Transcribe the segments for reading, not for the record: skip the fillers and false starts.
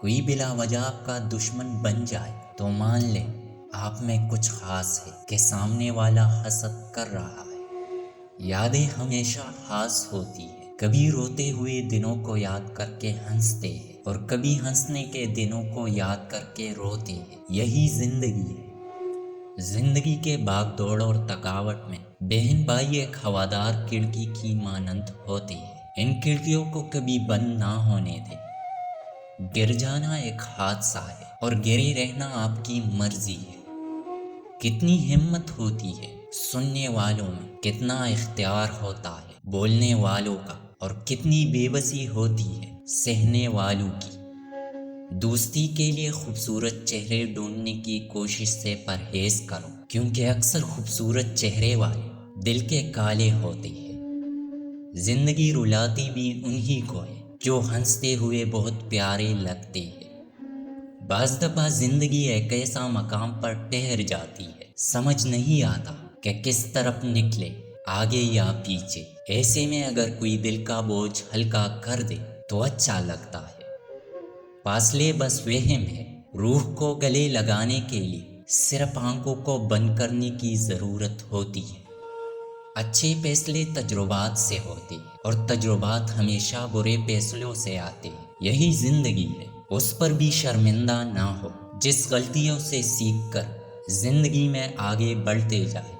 کوئی بلا وجہ آپ کا دشمن بن جائے تو مان لیں آپ میں کچھ خاص ہے کہ سامنے والا حسد کر رہا ہے۔ یادیں ہمیشہ خاص ہوتی ہے، کبھی روتے ہوئے دنوں کو یاد کر کے ہنستے ہیں اور کبھی ہنسنے کے دنوں کو یاد کر کے روتے ہیں۔ یہی زندگی ہے۔ زندگی کے باغ دوڑ اور تھکاوٹ میں بہن بھائی ایک ہوادار کھڑکی کی مانند ہوتے ہیں۔ ان کھڑکیوں کو کبھی بند نہ ہونے دیں۔ گر جانا ایک حادثہ ہے اور گرے رہنا آپ کی مرضی ہے۔ کتنی ہمت ہوتی ہے سننے والوں میں، کتنا اختیار ہوتا ہے بولنے والوں کا، اور کتنی بے بسی ہوتی ہے سہنے والوں کی۔ دوستی کے لیے خوبصورت چہرے ڈھونڈنے کی کوشش سے پرہیز کرو، کیونکہ اکثر خوبصورت چہرے والے دل کے کالے ہوتے ہیں۔ زندگی رلاتی بھی انہی کو ہے جو ہنستے ہوئے بہت پیارے لگتے ہیں۔ بعض دفعہ زندگی ایک ایسا مقام پر ٹھہر جاتی ہے، سمجھ نہیں آتا کہ کس طرف نکلے، آگے یا پیچھے۔ ایسے میں اگر کوئی دل کا بوجھ ہلکا کر دے تو اچھا لگتا ہے۔ فاصلے بس وہم ہے، روح کو گلے لگانے کے لیے صرف آنکھوں کو بند کرنے کی ضرورت ہوتی ہے۔ اچھے فیصلے تجربات سے ہوتے ہیں اور تجربات ہمیشہ برے فیصلوں سے آتے ہیں۔ یہی زندگی ہے، اس پر بھی شرمندہ نہ ہو، جس غلطیوں سے سیکھ کر زندگی میں آگے بڑھتے جائے۔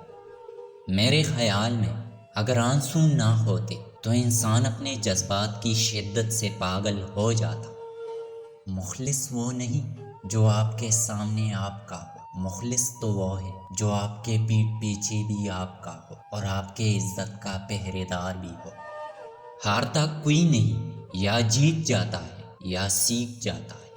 میرے خیال میں اگر آنسو نہ ہوتے تو انسان اپنے جذبات کی شدت سے پاگل ہو جاتا۔ مخلص وہ نہیں جو آپ کے سامنے آپ کا ہو، مخلص تو وہ ہے جو آپ کے پیٹھ پیچھے بھی آپ کا ہو اور آپ کے عزت کا پہرے دار بھی ہو۔ ہارتا کوئی نہیں، یا جیت جاتا ہے یا سیکھ جاتا ہے۔